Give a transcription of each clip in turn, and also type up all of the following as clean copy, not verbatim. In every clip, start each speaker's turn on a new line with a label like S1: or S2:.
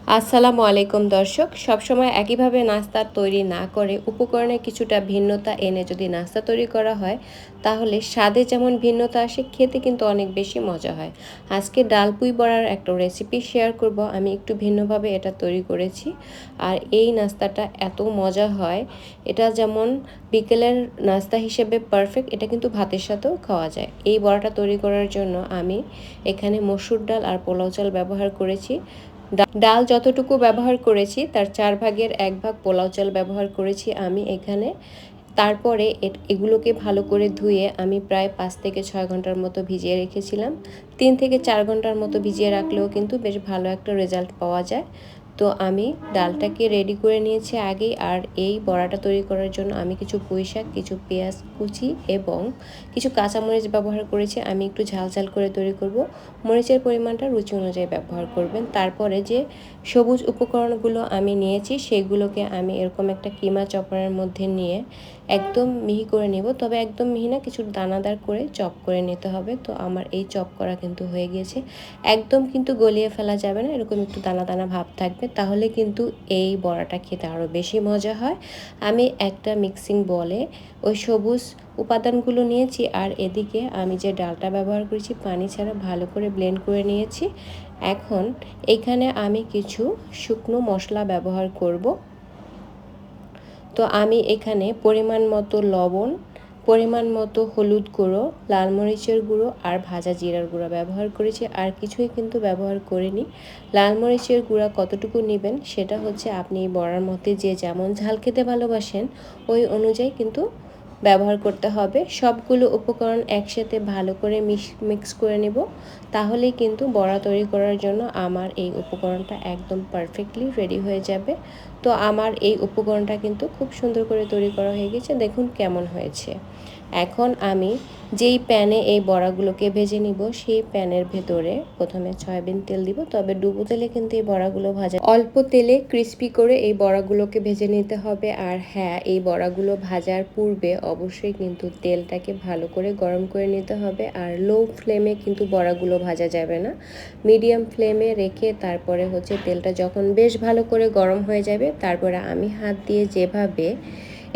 S1: আসসালামু আলাইকুম দর্শক, সবসময় একইভাবে নাস্তা তৈরি না করে উপকরণে কিছুটা ভিন্নতা এনে যদি নাস্তা তৈরি করা হয় তাহলে স্বাদে যেমন ভিন্নতা আসে, খেতে কিন্তু অনেক বেশি মজা হয়। আজকে ডাল পুই বড়ার একটা রেসিপি শেয়ার করব। আমি একটু ভিন্নভাবে এটা তৈরি করেছি আর এই নাস্তাটা এত মজা হয়। এটা যেমন বিকেলের নাস্তা হিসেবে পারফেক্ট, এটা কিন্তু ভাতের সাথেও খাওয়া যায়। এই বড়াটা তৈরি করার জন্য আমি এখানে মসুর ডাল আর পোলাও চাল ব্যবহার করেছি। ডাল যতটুকু ব্যবহার করেছি তার 4 ভাগের 1 ভাগ পোলাও চাল ব্যবহার করেছি আমি এখানে। তারপরে এগুলোকে ভালো করে ধুয়ে আমি প্রায় 5 থেকে 6 ঘন্টার মতো ভিজিয়ে রেখেছিলাম। 3 থেকে 4 ঘন্টার মতো ভিজিয়ে রাখলেও কিন্তু বেশ ভালো একটা রেজাল্ট পাওয়া যায়। তো আমি ডালটাকে রেডি করে নিয়েছি আগেই। আর এই বড়াটা তৈরি করার জন্য আমি কিছু পুঁই শাক, কিছু পেঁয়াজ কুচি এবং কিছু কাঁচামরিচ ব্যবহার করেছি। আমি একটু ঝাল ঝাল করে তৈরি করব। মরিচের পরিমাণটা রুচি অনুযায়ী ব্যবহার করবেন। তারপরে যে সবুজ উপকরণগুলো আমি নিয়েছি সেগুলোকে আমি এরকম একটা কিমা চপারের মধ্যে নিয়ে একদম মিহি করে নেব। তবে একদম মিহি না, কিছু দানাদার করে চপ করে নিতে হবে। তো আমার এই চপ করা কিন্তু হয়ে গিয়েছে। একদম কিন্তু গলিয়ে ফেলা যাবে না, এরকম একটু দানা দানা ভাব থাকবে, তাহলে কিন্তু এই বড়াটা খেতে আরও বেশি মজা হয়। আমি একটা মিক্সিং বলে ওই সবুজ উপাদানগুলো নিয়েছি আর এদিকে আমি যে ডালটা ব্যবহার করেছি পানি ছাড়া ভালো করে ব্লেন্ড করে নিয়েছি। এখন এইখানে আমি কিছু শুকনো মশলা ব্যবহার করব। তো আমি এখানে পরিমাণ মতো লবণ, পরিমাণ মতো হলুদ গুঁড়ো, লাল মরিচের গুঁড়ো আর ভাজা জিরার গুঁড়ো ব্যবহার করেছি। আর কিছুই কিন্তু ব্যবহার করিনি। লাল মরিচের গুঁড়া কতটুকু নেবেন সেটা হচ্ছে আপনি বড়ার মধ্যে যে যেমন ঝাল খেতে ভালোবাসেন ওই অনুযায়ী কিন্তু ব্যবহার করতে হবে। সবগুলো উপকরণ একসাথে ভালো করে মিক্স করে নেব, তাহলেই কিন্তু বড়া তৈরি করার জন্য আমার এই উপকরণটা একদম পারফেক্টলি রেডি হয়ে যাবে। তো আমার এই উপকরণটা কিন্তু খুব সুন্দর করে তৈরি করা হয়ে গেছে, দেখুন কেমন হয়েছে। এখন আমি যেই প্যানে এই বড়াগুলোকে ভেজে নিব সেই প্যানের ভেতরে প্রথমে সয়াবিন তেল দিব। তবে ডুবো তেলে কিন্তু এই বড়াগুলো ভাজা, অল্প তেলে ক্রিস্পি করে এই বড়াগুলোকে ভেজে নিতে হবে। আর হ্যাঁ, এই বড়াগুলো ভাজার পূর্বে অবশ্যই কিন্তু তেলটাকে ভালো করে গরম করে নিতে হবে। আর লো ফ্লেমে কিন্তু বড়াগুলো ভাজা যাবে না, মিডিয়াম ফ্লেমে রেখে তারপরে হচ্ছে তেলটা যখন বেশ ভালো করে গরম হয়ে যাবে তারপরে আমি হাত দিয়ে যেভাবে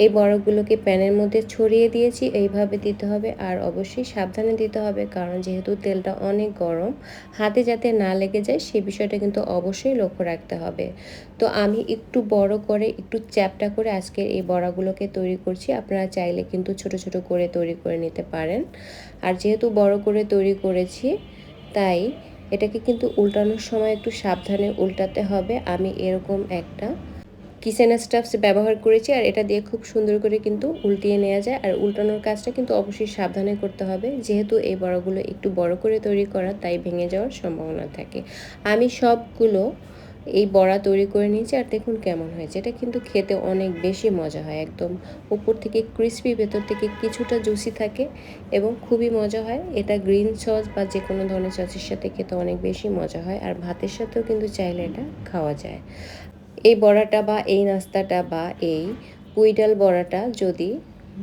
S1: এই বড়াগুলোকে প্যানের মধ্যে ছড়িয়ে দিয়েছি এইভাবে দিতে হবে। আর অবশ্যই সাবধানে দিতে হবে, কারণ যেহেতু তেলটা অনেক গরম, হাতে যাতে না লেগে যায় সেই বিষয়টা কিন্তু অবশ্যই লক্ষ্য রাখতে হবে। তো আমি একটু বড় করে, একটু চ্যাপ্টা করে আজকের এই বড়াগুলোকে তৈরি করছি। আপনারা চাইলে কিন্তু ছোট ছোট করে তৈরি করে নিতে পারেন। আর যেহেতু বড় করে তৈরি করেছি তাই এটাকে কিন্তু উল্টানোর সময় একটু সাবধানে উল্টাতে হবে। আমি এরকম একটা কিচেন স্টাফস ব্যবহার করেছি আর এটা দিয়ে খুব সুন্দর করে কিন্তু উল্টিয়ে নেওয়া যায়। আর উল্টানোর কাজটা কিন্তু অবশ্যই সাবধানে করতে হবে, যেহেতু এই বড়াগুলো একটু বড় করে তৈরি করা তাই ভেঙে যাওয়ার সম্ভাবনা থাকে। আমি সবগুলো এই বড়া তৈরি করে নিয়েছি আর দেখুন কেমন হয়েছে। এটা কিন্তু খেতে অনেক বেশি মজা হয়, একদম উপর থেকে ক্রিসপি, ভেতর থেকে কিছুটা জুসি থাকে এবং খুবই মজা হয়। এটা গ্রিন সস বা যে কোনো ধরনের সসের সাথে খেতে অনেক বেশি মজা হয়। আর ভাতের সাথেও কিন্তু চাইলে এটা খাওয়া যায়। এই বড়াটা বা এই নাস্তাটা বা এই পুঁই ডাল বড়াটা যদি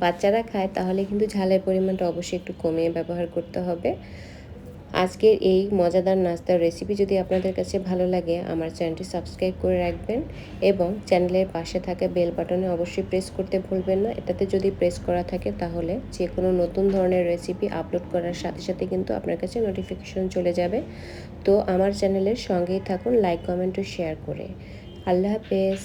S1: বাচ্চারা খায় তাহলে কিন্তু ঝালের পরিমাণটা অবশ্যই একটু কমিয়ে ব্যবহার করতে হবে। আজকের এই মজাদার নাস্তার রেসিপি যদি আপনাদের কাছে ভালো লাগে আমার চ্যানেলটি সাবস্ক্রাইব করে রাখবেন এবং চ্যানেলের পাশে থাকা বেল বাটনে অবশ্যই প্রেস করতে ভুলবেন না। এটাতে যদি প্রেস করা থাকে তাহলে যে কোনো নতুন ধরনের রেসিপি আপলোড করার সাথে সাথে কিন্তু আপনার কাছে নোটিফিকেশন চলে যাবে। তো আমার চ্যানেলের সঙ্গেই থাকুন, লাইক, কমেন্ট ও শেয়ার করে। আল্লাহ হাফেজ।